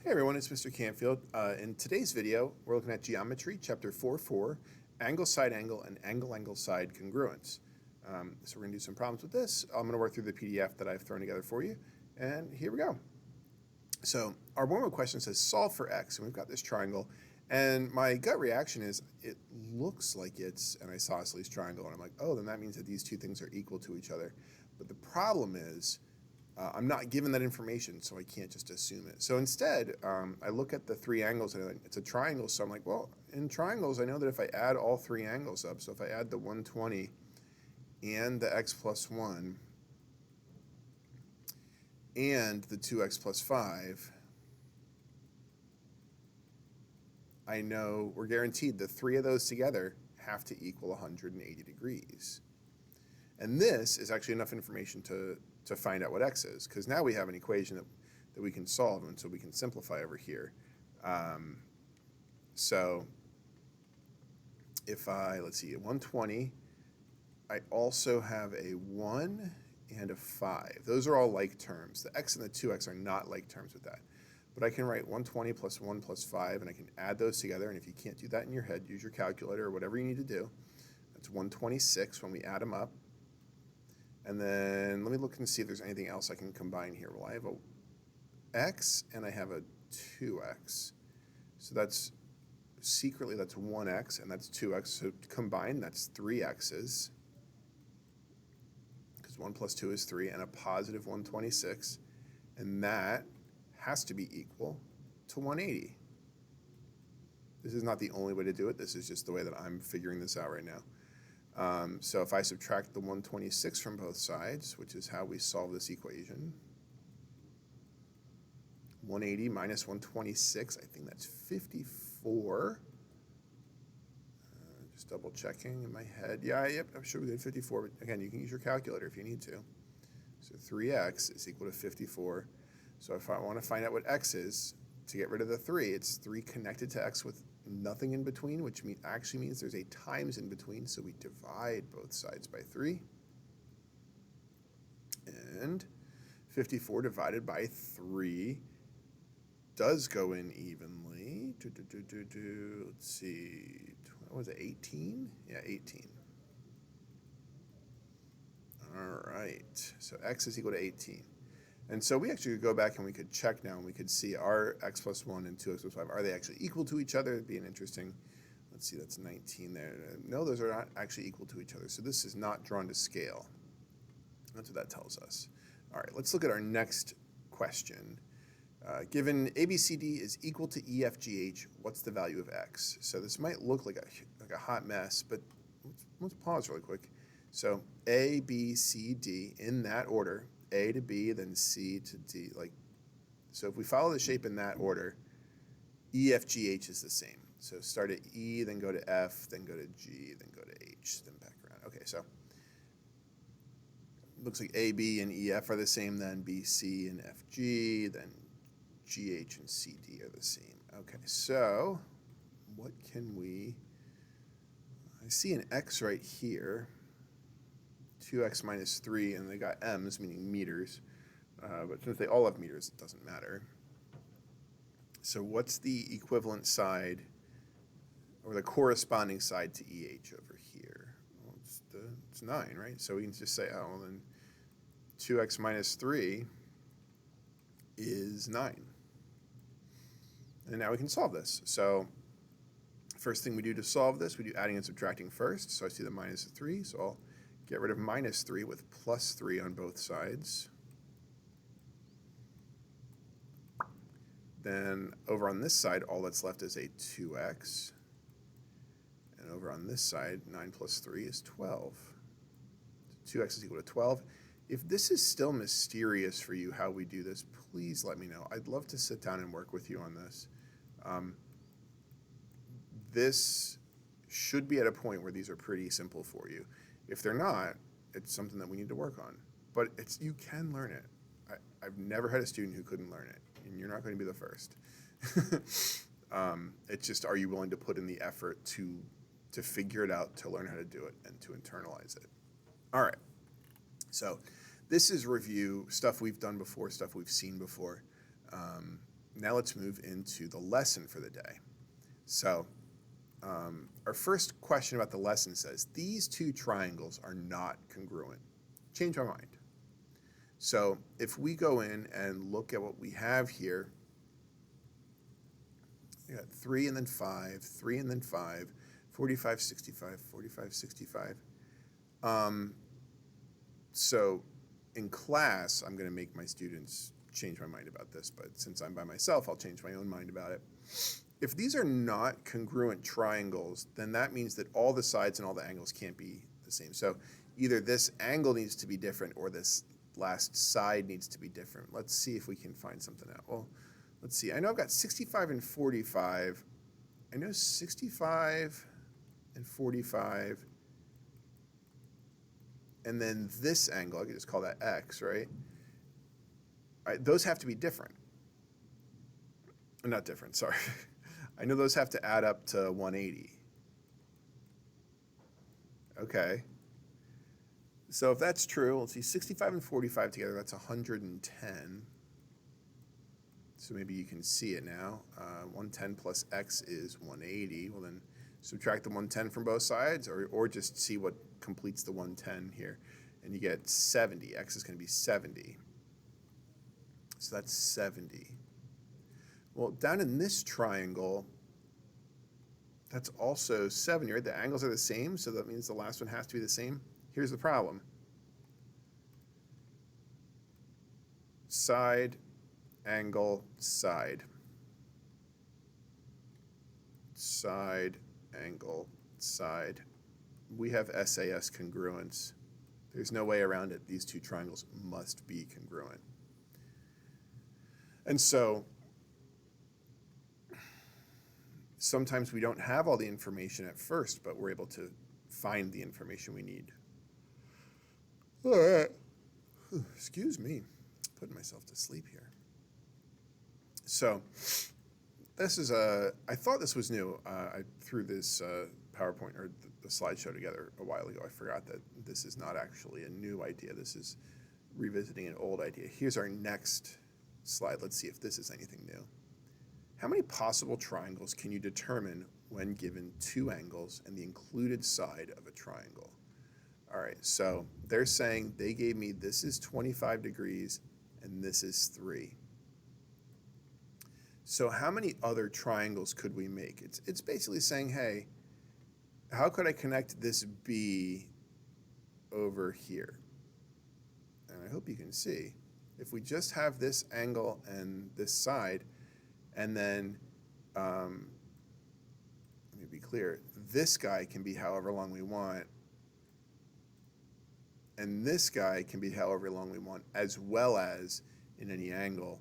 Hey everyone, it's Mr. Canfield. In today's video, we're looking at Geometry, Chapter 4.4, Angle, Side Angle, and Angle, Angle, Side Congruence. So we're going to do some problems with this. I'm going to work through the PDF that I've thrown together for you, and here we go. So our one-word question says solve for x, and we've got this triangle, and my gut reaction is it looks like it's an isosceles triangle, and I'm like, oh, then that means that these two things are equal to each other. But the problem is I'm not given that information, so I can't just assume it. So instead, I look at the three angles, and it's a triangle, so I'm like, well, in triangles, I know that if I add all three angles up, so if I add the 120 and the x plus 1 and the 2x plus 5, I know we're guaranteed the three of those together have to equal 180 degrees. And this is actually enough information to find out what x is, because now we have an equation that we can solve, and so we can simplify over here. So if let's see, 120, I also have a 1 and a 5. Those are all like terms. The x and the 2x are not like terms with that. But I can write 120 plus 1 plus 5, and I can add those together, and if you can't do that in your head, use your calculator or whatever you need to do. That's 126 when we add them up. And then let me look and see if there's anything else I can combine here. Well, I have a x and I have a 2x. So that's secretly that's 1x and that's 2x. So combined, that's 3 x's. Because 1 plus 2 is 3, and a positive 126. And that has to be equal to 180. This is not the only way to do it. This is just the way that I'm figuring this out right now. So if I subtract the 126 from both sides, which is how we solve this equation, 180 minus 126, I think that's 54. Just double checking in my head. Yeah, yep, I'm sure we did 54, but again, you can use your calculator if you need to. So 3x is equal to 54. So if I want to find out what x is, to get rid of the 3, it's 3 connected to x with nothing in between, which actually means there's a times in between, so we divide both sides by 3. And 54 divided by 3 does go in evenly. Let's see, what was it, 18? Yeah, 18. All right, so x is equal to 18. And so we actually could go back and we could check now, and we could see our x plus 1 and 2x plus 5, are they actually equal to each other? It'd be an interesting, let's see, that's 19 there. No, those are not actually equal to each other. So this is not drawn to scale. That's what that tells us. All right, let's look at our next question. Given ABCD is equal to EFGH, what's the value of x? So this might look like a hot mess, but let's pause really quick. So A, B, C, D, in that order, A to B, then C to D. So if we follow the shape in that order, E, F, G, H is the same. So start at E, then go to F, then go to G, then go to H, then back around. Okay, so looks like A, B, and E, F are the same, then B, C, and F, G, then G, H, and C, D are the same. Okay, so what can we, I see an X right here. 2x minus 3, and they got m's, meaning meters. But since they all have meters, it doesn't matter. So what's the equivalent side, or the corresponding side to EH over here? Well, it's 9, right? So we can just say, oh, well, then 2x minus 3 is 9. And now we can solve this. So first thing we do to solve this, we do adding and subtracting first. So I see the minus 3, so I'll get rid of minus 3 with plus 3 on both sides. Then over on this side, all that's left is a 2x. And over on this side, 9 plus 3 is 12. So 2x is equal to 12. If this is still mysterious for you how we do this, please let me know. I'd love to sit down and work with you on this. This should be at a point where these are pretty simple for you. If they're not, it's something that we need to work on. But you can learn it. I've never had a student who couldn't learn it, and you're not going to be the first. It's just, are you willing to put in the effort to figure it out, to learn how to do it, and to internalize it? All right. So this is review, stuff we've done before, stuff we've seen before. now let's move into the lesson for the day. So our first question about the lesson says, these two triangles are not congruent. Change my mind. So if we go in and look at what we have here, we got 3 and then 5, 3 and then 5, 45, 65, 45, 65. So in class, I'm going to make my students change my mind about this, but since I'm by myself, I'll change my own mind about it. If these are not congruent triangles, then that means that all the sides and all the angles can't be the same. So either this angle needs to be different or this last side needs to be different. Let's see if we can find something out. Well, let's see. I know I've got 65 and 45. I know 65 and 45. And then this angle, I could just call that x, right? Those have to be different. Not different, sorry. I know those have to add up to 180. Okay. So if that's true, let's see, 65 and 45 together, that's 110. So maybe you can see it now. 110 plus x is 180. Well, then subtract the 110 from both sides, or just see what completes the 110 here. And you get 70. X is going to be 70. So that's 70. Well, down in this triangle, that's also 70, right? The angles are the same, so that means the last one has to be the same. Here's the problem. Side, angle, side. Side, angle, side. We have SAS congruence. There's no way around it. These two triangles must be congruent. And so sometimes we don't have all the information at first, but we're able to find the information we need. All right. Excuse me. Putting myself to sleep here. So this is I thought this was new. I threw this PowerPoint or the slideshow together a while ago. I forgot that this is not actually a new idea. This is revisiting an old idea. Here's our next slide. Let's see if this is anything new. How many possible triangles can you determine when given two angles and the included side of a triangle? All right, so they're saying they gave me this is 25 degrees and this is 3. So how many other triangles could we make? It's basically saying, hey, how could I connect this B over here? And I hope you can see. If we just have this angle and this side, and then, let me be clear, this guy can be however long we want, and this guy can be however long we want, as well as in any angle.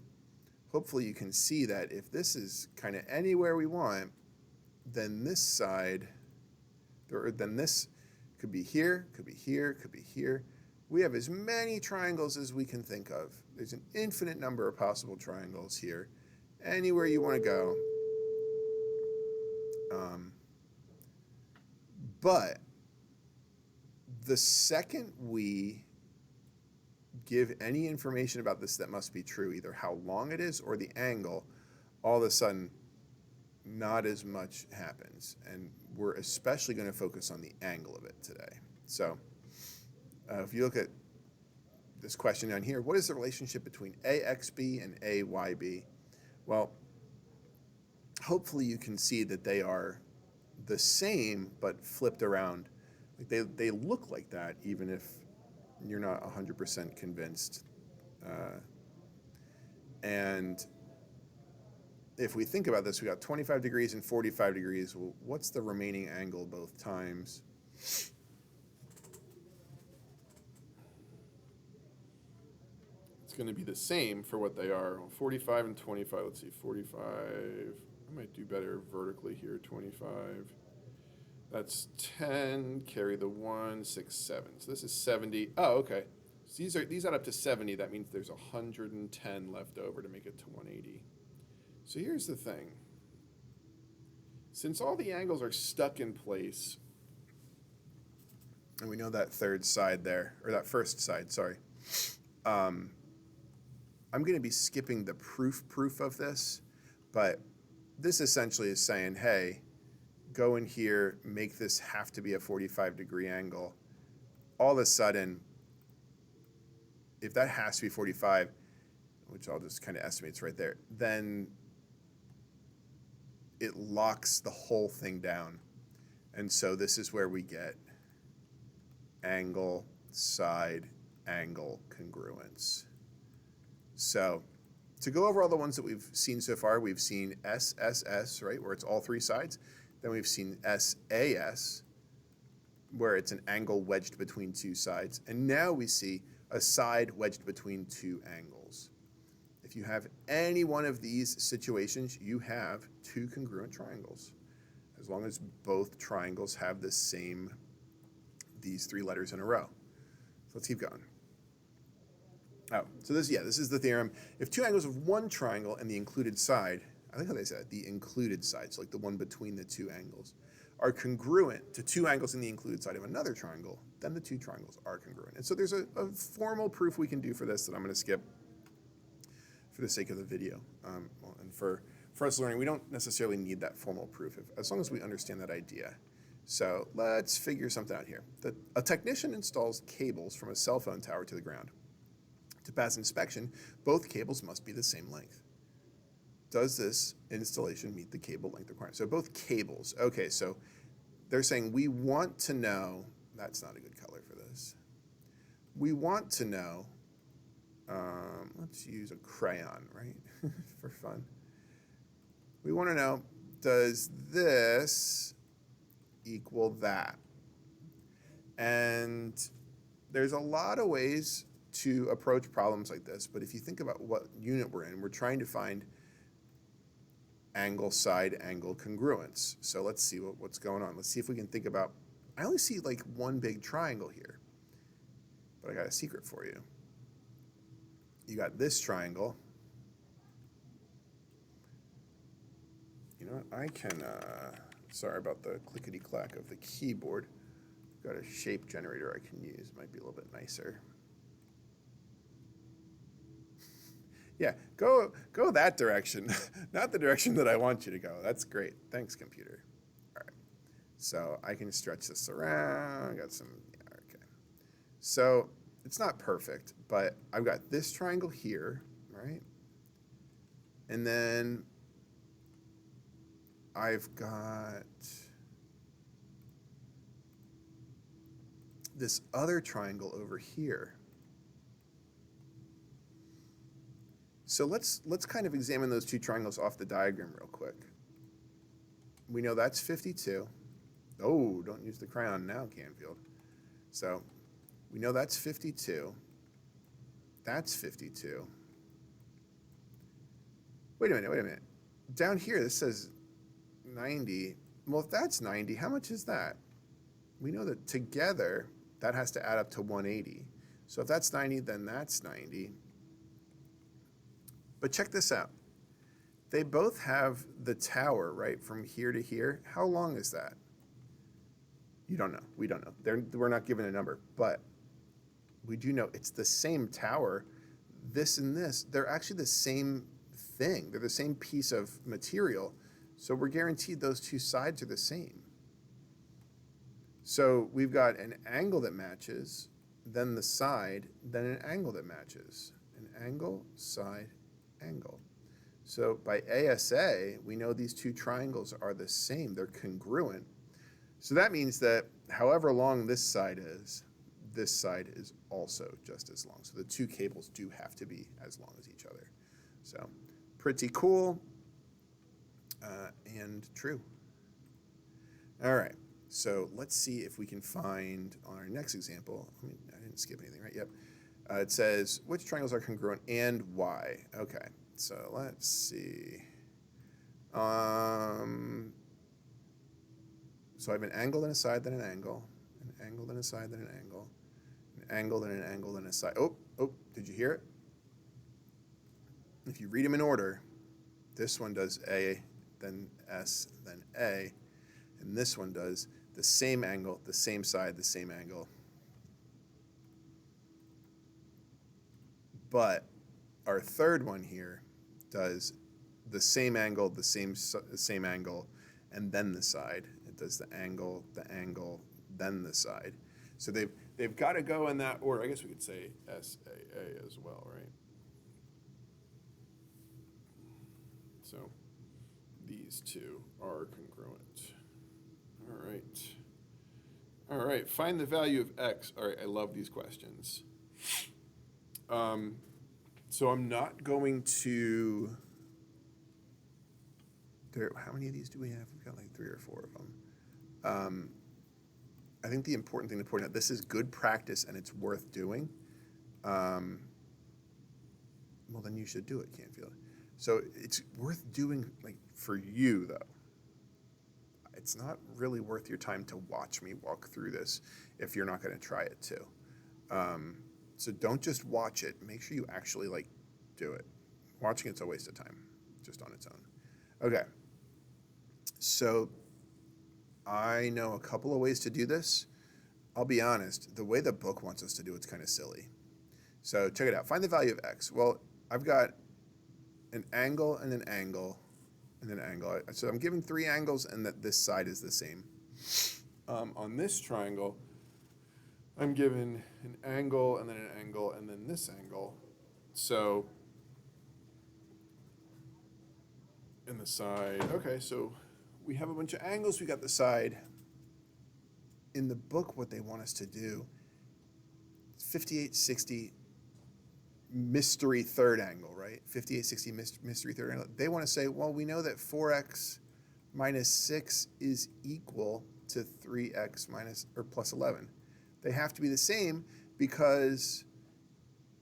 Hopefully you can see that if this is kind of anywhere we want, then this side, or then this could be here, could be here, could be here. We have as many triangles as we can think of. There's an infinite number of possible triangles here. Anywhere you want to go. But the second we give any information about this that must be true, either how long it is or the angle, all of a sudden not as much happens. And we're especially going to focus on the angle of it today. So if you look at this question down here, what is the relationship between AXB and AYB? Well, hopefully you can see that they are the same but flipped around. Like they look like that even if you're not 100% convinced. And if we think about this, we got 25 degrees and 45 degrees. Well, what's the remaining angle both times? It's going to be the same for what they are. 45 and 25. Let's see, 45. I might do better vertically here. 25. That's 10. Carry the 1, 6, 7. So this is 70. Oh, okay. So these add up to 70. That means there's 110 left over to make it to 180. So here's the thing. Since all the angles are stuck in place, and we know that third side there, or that first side, sorry, I'm going to be skipping the proof of this. But this essentially is saying, hey, go in here, make this have to be a 45-degree angle. All of a sudden, if that has to be 45, which I'll just kind of estimate it's right there, then it locks the whole thing down. And so this is where we get angle, side, angle, congruence. So to go over all the ones that we've seen so far, we've seen SSS, right, where it's all three sides. Then we've seen SAS, where it's an angle wedged between two sides. And now we see a side wedged between two angles. If you have any one of these situations, you have two congruent triangles, as long as both triangles have the same, these three letters in a row. So let's keep going. Oh, so this is the theorem. If two angles of one triangle and the included side, I think how they said it, the included sides, like the one between the two angles, are congruent to two angles in the included side of another triangle, then the two triangles are congruent. And so there's a formal proof we can do for this that I'm going to skip for the sake of the video. And for us learning, we don't necessarily need that formal proof, as long as we understand that idea. So let's figure something out here. A technician installs cables from a cell phone tower to the ground. To pass inspection, both cables must be the same length. Does this installation meet the cable length requirement? So both cables. Okay, so they're saying we want to know, that's not a good color for this. We want to know, let's use a crayon, right, for fun. We want to know, does this equal that? And there's a lot of ways to approach problems like this, but if you think about what unit we're in, we're trying to find angle, side, angle, congruence. So let's see what's going on. Let's see if we can think about, I only see like one big triangle here, but I got a secret for you. You got this triangle. You know what, I can, sorry about the clickety-clack of the keyboard. Got a shape generator I can use, might be a little bit nicer. Yeah, go that direction, not the direction that I want you to go. That's great. Thanks, computer. All right. So I can stretch this around. Got some, yeah, okay. So it's not perfect, but I've got this triangle here, right? And then I've got this other triangle over here. So let's kind of examine those two triangles off the diagram real quick. We know that's 52. Oh, don't use the crayon now, Canfield. So we know that's 52. That's 52. Wait a minute. Down here, this says 90. Well, if that's 90, how much is that? We know that together, that has to add up to 180. So if that's 90, then that's 90. But check this out. They both have the tower, right, from here to here. How long is that? You don't know. We don't know. We're not given a number, but we do know it's the same tower. This and this, they're actually the same thing. They're the same piece of material. So we're guaranteed those two sides are the same. So we've got an angle that matches, then the side, then an angle that matches. An angle, side, angle. So by ASA, we know these two triangles are the same. They're congruent. So that means that however long this side is also just as long. So the two cables do have to be as long as each other. So pretty cool and true. All right. So let's see if we can find on our next example. I didn't skip anything, right? Yep. It says, which triangles are congruent and why? Okay, so let's see. So I have an angle, then a side, then an angle. An angle, then a side, then an angle. An angle, then an angle, then a side. Oh, did you hear it? If you read them in order, this one does A, then S, then A. And this one does the same angle, the same side, the same angle. But our third one here does the same angle, the same angle, and then the side. It does the angle, then the side. So they've got to go in that order. I guess we could say SAA as well, right? So these two are congruent. All right. All right, find the value of x. All right, I love these questions. So I'm not going to, how many of these do we have? We've got like 3 or 4 of them. I think the important thing to point out, this is good practice and it's worth doing. Well, then you should do it, Canfield. So it's worth doing, like, for you, though. It's not really worth your time to watch me walk through this if you're not going to try it too. So don't just watch it. Make sure you actually, like, do it. Watching it's a waste of time, just on its own. Okay. So I know a couple of ways to do this. I'll be honest, the way the book wants us to do it's kind of silly. So check it out. Find the value of x. Well, I've got an angle and an angle and an angle. So I'm given 3 angles and that this side is the same. On this triangle, I'm given an angle and then an angle and then this angle. So in the side, okay, so we have a bunch of angles, we got the side. In the book, what they want us to do, 58, 60, mystery third angle, right? 58, 60, mystery third angle. They want to say, well, we know that 4x minus 6 is equal to 3x minus or plus 11. They have to be the same because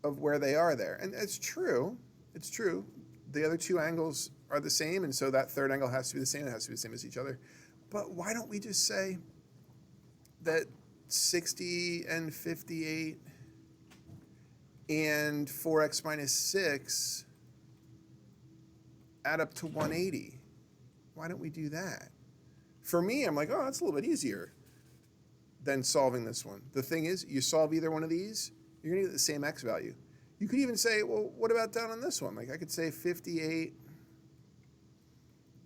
of where they are there. And it's true. It's true. The other 2 angles are the same, and so that third angle has to be the same. It has to be the same as each other. But why don't we just say that 60 and 58 and 4x minus 6 add up to 180? Why don't we do that? For me, I'm like, oh, that's a little bit easier than solving this one. The thing is, you solve either one of these, you're going to get the same x value. You could even say, well, what about down on this one? Like I could say 58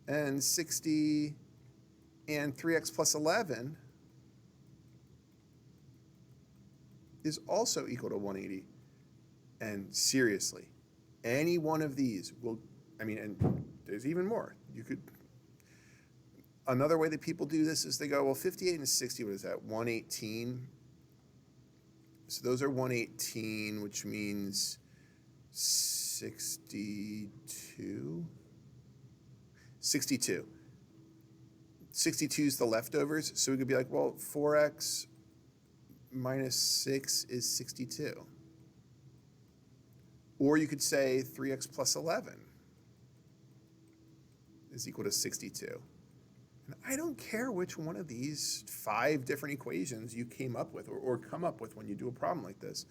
and 60 and 3x plus 11 is also equal to 180. And seriously, any one of these will, and there's even more. You could, another way that people do this is they go, well, 58 and 60, what is that, 118? So those are 118, which means 62? 62. 62 is the leftovers, so we could be like, well, 4x minus 6 is 62. Or you could say 3x plus 11 is equal to 62. And I don't care which one of these 5 different equations you came up with or come up with when you do a problem like this.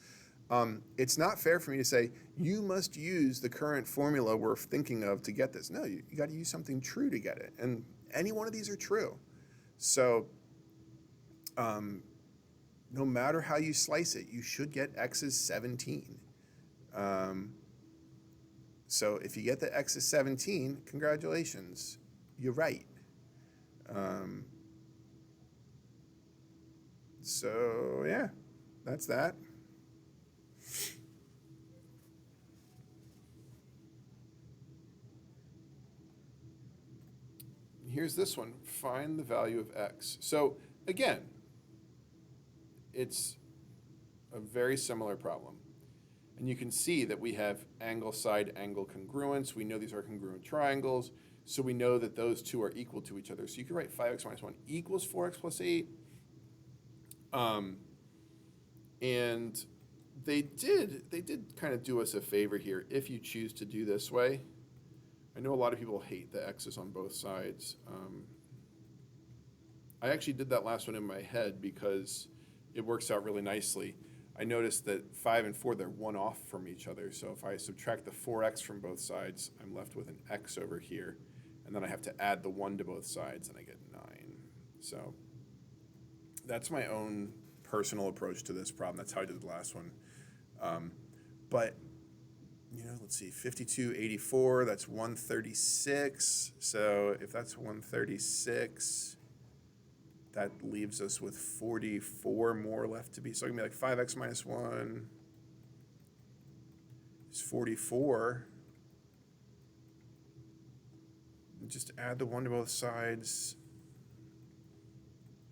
It's not fair for me to say, you must use the current formula we're thinking of to get this. No, you got to use something true to get it. And any one of these are true. So no matter how you slice it, you should get x is 17. So if you get the x is 17, congratulations, you're right. So yeah, that's that. Here's this one, find the value of x. So again, it's a very similar problem. And you can see that we have angle side angle congruence. We know these are congruent triangles. So we know that those two are equal to each other. So you can write 5x minus 1 equals 4x plus 8. And they did kind of do us a favor here if you choose to do this way. I know a lot of people hate the x's on both sides. I actually did that last one in my head because it works out really nicely. I noticed that 5 and 4, they're 1 off from each other. So if I subtract the 4x from both sides, I'm left with an x over here. And then I have to add the 1 to both sides, and I get 9. So that's my own personal approach to this problem. That's how I did the last one. But let's see, 5284, that's 136. So if that's 136, that leaves us with 44 more left to be. So it can be like 5x minus 1 is 44. Just add the 1 to both sides,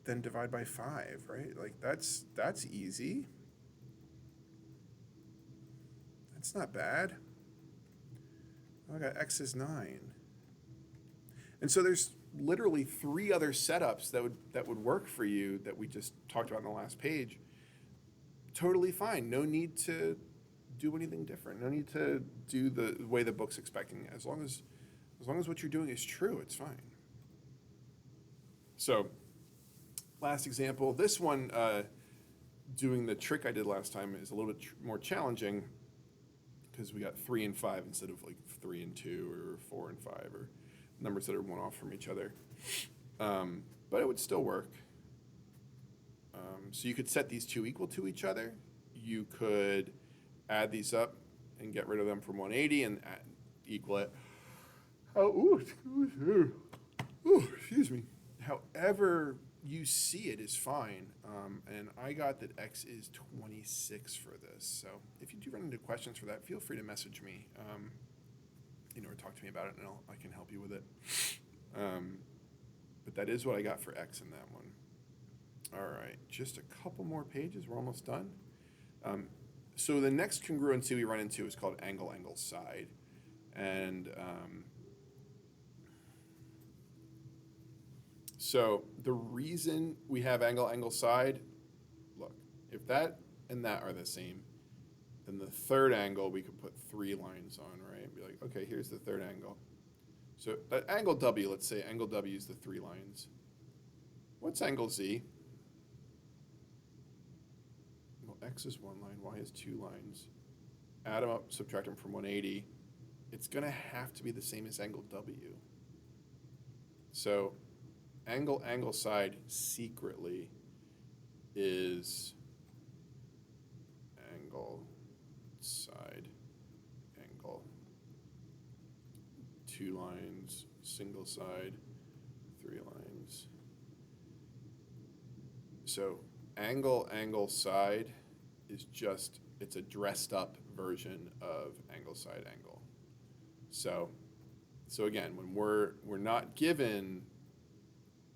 then divide by 5, right? Like that's easy. That's not bad. I got x is 9. And so there's literally 3 other setups that would work for you that we just talked about on the last page. Totally fine. No need to do anything different. No need to do the way the book's expecting. As long as what you're doing is true, it's fine. So, last example. This one, doing the trick I did last time is a little bit more challenging because we got 3 and 5 instead of like 3 and 2 or 4 and 5 or numbers that are one off from each other. But it would still work. So you could set these two equal to each other. You could add these up and get rid of them from 180 and equal it. Excuse me. However you see it is fine. And I got that x is 26 for this. So if you do run into questions for that, feel free to message me, or talk to me about it, and I can help you with it. But that is what I got for x in that one. All right, just a couple more pages. We're almost done. So the next congruency we run into is called angle, angle, side. And so the reason we have angle, angle, side, look, if that and that are the same, then the third angle we could put 3 lines on, right? Be like, okay, here's the third angle. So angle W, let's say angle W is the 3 lines. What's angle Z? Well, X is 1 line, Y is 2 lines. Add them up, subtract them from 180. It's going to have to be the same as angle W. So angle, angle, side secretly is angle, side, angle. 2 lines, single side, 3 lines. So angle, angle, side is just, it's a dressed up version of angle, side, angle. So again, when we're not given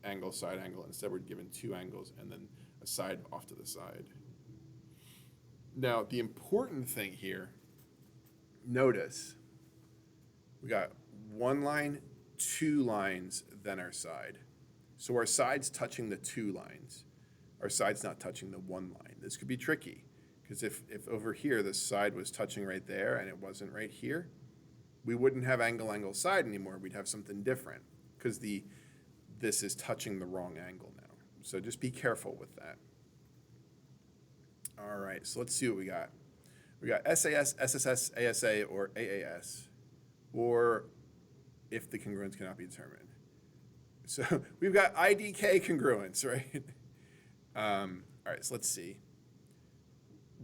angle, side, angle, instead we're given 2 angles and then a side off to the side. Now, the important thing here, notice we got 1 line, 2 lines, then our side. So our side's touching the 2 lines. Our side's not touching the 1 line. This could be tricky because if over here the side was touching right there and it wasn't right here, we wouldn't have angle, angle, side anymore. We'd have something different because this is touching the wrong angle now. So just be careful with that. All right, so let's see what we got. We got SAS, SSS, ASA, or AAS, or if the congruence cannot be determined. So we've got IDK congruence, right? All right, so let's see.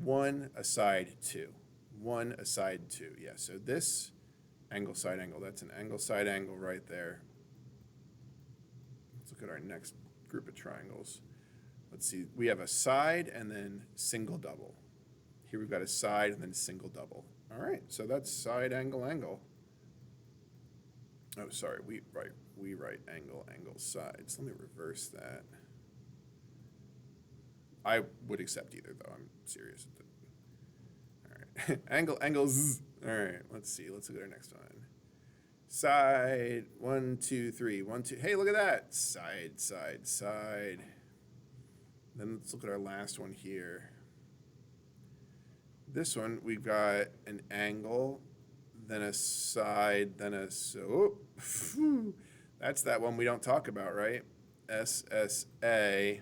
1 aside 2. 1 aside 2. Yeah, so this angle, side, angle, that's an angle, side, angle right there. Let's look at our next group of triangles. Let's see, we have a side and then single, double. Here we've got a side and then single, double. All right, so that's side, angle, angle. Oh, sorry, we write angle, angle, side. So let me reverse that. I would accept either, though. I'm serious. All right, angle, angle, zzz. All right, let's see. Let's look at our next one. Side, 1, 2, 3, 1, 2. Hey, look at that. Side, side, side. Then let's look at our last one here. This one, we've got an angle, then a side, then a, that's that one we don't talk about, right? SSA,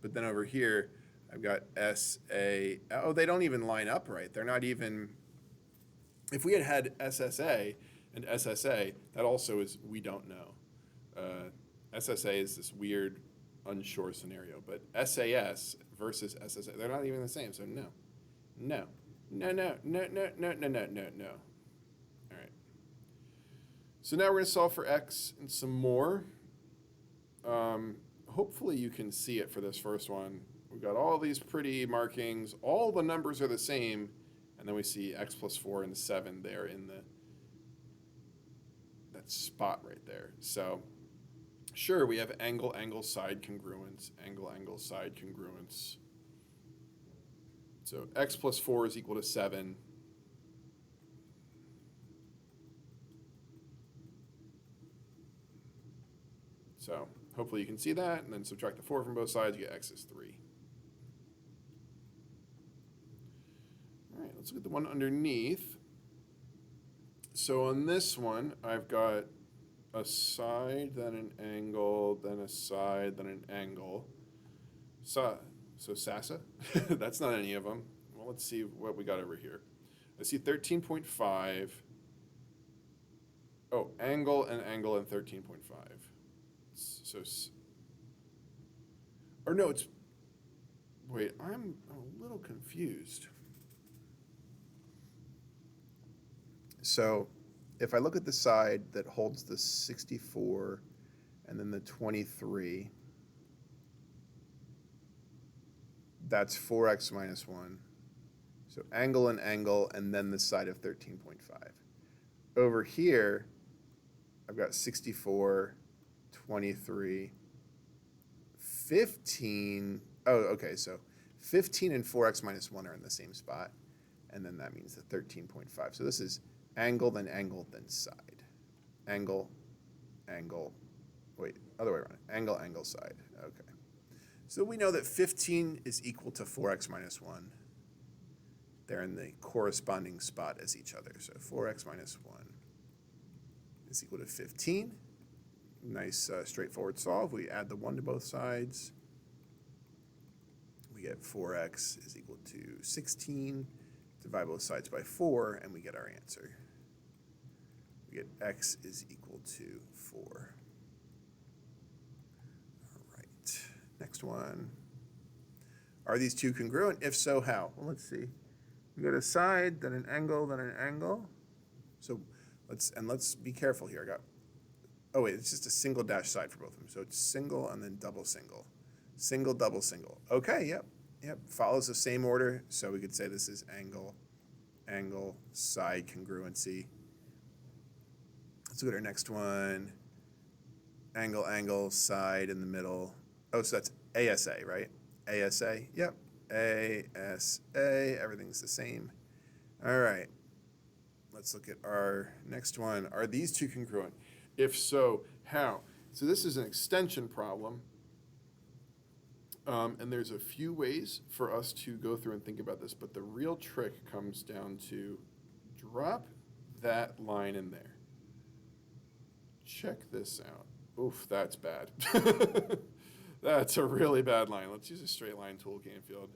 but then over here, I've got SA. Oh, they don't even line up right. They're not even, if we had SSA and SSA, that also is we don't know. SSA is this weird, unsure scenario, but SAS versus SSA, they're not even the same, so no, No, no, no, no, no, no, no, no, no. All right. So now we're going to solve for x and some more. Hopefully you can see it for this first one. We've got all these pretty markings. All the numbers are the same. And then we see x plus 4 and 7 there in that spot right there. So sure, we have angle, angle, side congruence, angle, angle, side congruence. So x plus 4 is equal to 7. So hopefully you can see that, and then subtract the 4 from both sides, you get x is 3. All right, let's look at the one underneath. So on this one, I've got a side, then an angle, then a side, then an angle. So SASA, that's not any of them. Well, let's see what we got over here. I see 13.5. Oh, angle and 13.5. So, or no, it's, wait, I'm a little confused. So if I look at the side that holds the 64 and then the 23, that's 4x minus 1. So angle and angle, and then the side of 13.5. Over here, I've got 64, 23, 15. Oh, okay, so 15 and 4x minus 1 are in the same spot. And then that means the 13.5. So this is angle, then side. Angle, angle, wait, other way around. Angle, angle, side. Okay. So we know that 15 is equal to 4x minus 1. They're in the corresponding spot as each other. So 4x minus 1 is equal to 15. Nice straightforward solve. We add the 1 to both sides. We get 4x is equal to 16. Divide both sides by 4, and we get our answer. We get x is equal to 4. All right, next one. Are these two congruent? If so, how? Well, let's see. We got a side, then an angle, then an angle. So let's be careful here. Oh wait, it's just a single dash side for both of them. So it's single and then double single. Single, double single. Okay, yep. Follows the same order. So we could say this is angle, angle, side congruency. Let's look at our next one. Angle, angle, side in the middle. Oh, so that's ASA, right? ASA, yep. ASA, everything's the same. All right, let's look at our next one. Are these two congruent? If so, how? So this is an extension problem. And there's a few ways for us to go through and think about this, but the real trick comes down to drop that line in there. Check this out. Oof, that's bad. That's a really bad line. Let's use a straight line tool, Canfield.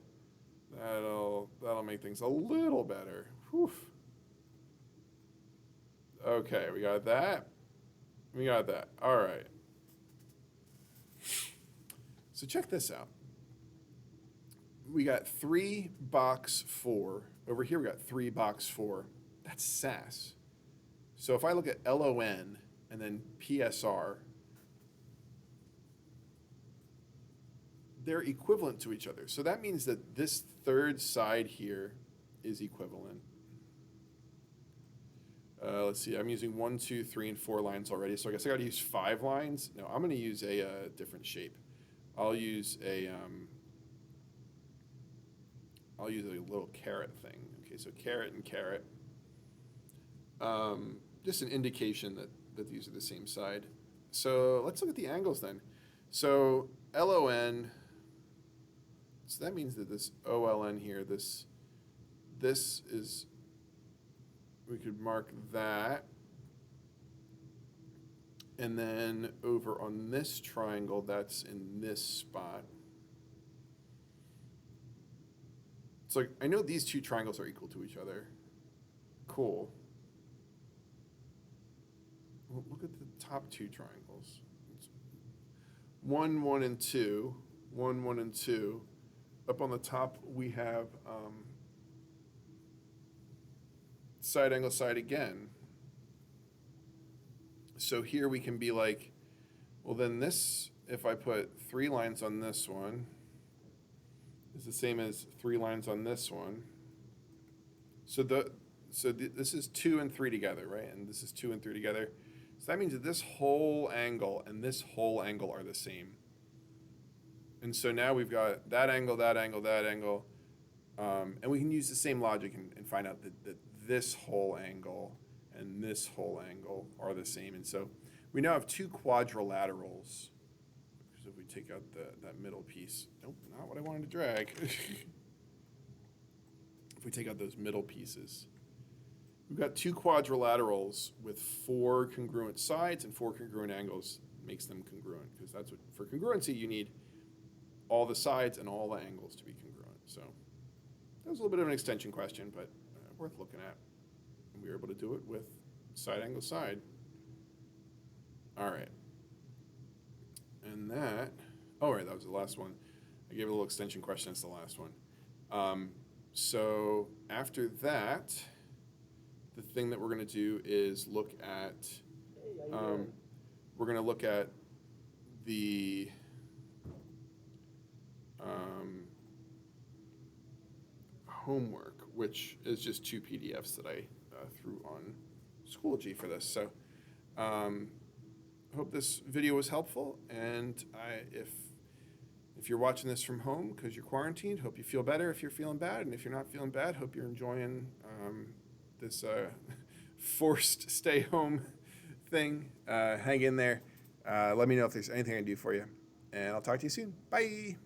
That'll make things a little better. Whew. Okay, we got that. We got that. All right. So check this out. We got 3 box 4. Over here we got 3 box 4. That's SAS. So if I look at LON and then PSR, they're equivalent to each other. So that means that this third side here is equivalent. Let's see, I'm using 1, 2, 3, and 4 lines already. So I guess I gotta use 5 lines. No, I'm gonna use a different shape. I'll use a little caret thing. Okay, so caret and caret. Just an indication that these are the same side. So let's look at the angles then. So LON, so that means that this OLN here, this is, we could mark that. And then over on this triangle, that's in this spot. So I know these two triangles are equal to each other. Cool. Well, look at the top 2 triangles. 1, 1, and 2. 1, 1, and 2. Up on the top, we have side angle side again. So here we can be like, well then this, if I put 3 lines on this one, is the same as 3 lines on this one. So this is 2 and 3 together, right? And this is 2 and 3 together. So that means that this whole angle and this whole angle are the same. And so now we've got that angle, that angle, that angle. And we can use the same logic and find out that this whole angle and this whole angle are the same. And so we now have 2 quadrilaterals. Because if we take out that middle piece, nope, not what I wanted to drag. If we take out those middle pieces, we've got 2 quadrilaterals with 4 congruent sides and 4 congruent angles. Makes them congruent, because that's what, for congruency, you need all the sides and all the angles to be congruent. So that was a little bit of an extension question, but worth looking at. And we were able to do it with side angle side. All right. And that, oh, right, that was the last one. I gave a little extension question. That's the last one. So after that, the thing that we're going to do is look at, we're going to look at the homework, which is just 2 PDFs that I threw on Schoology for this. So I hope this video was helpful, and if you're watching this from home because you're quarantined, hope you feel better if you're feeling bad, and if you're not feeling bad, hope you're enjoying this forced stay home thing. Hang in there. Let me know if there's anything I can do for you, and I'll talk to you soon. Bye.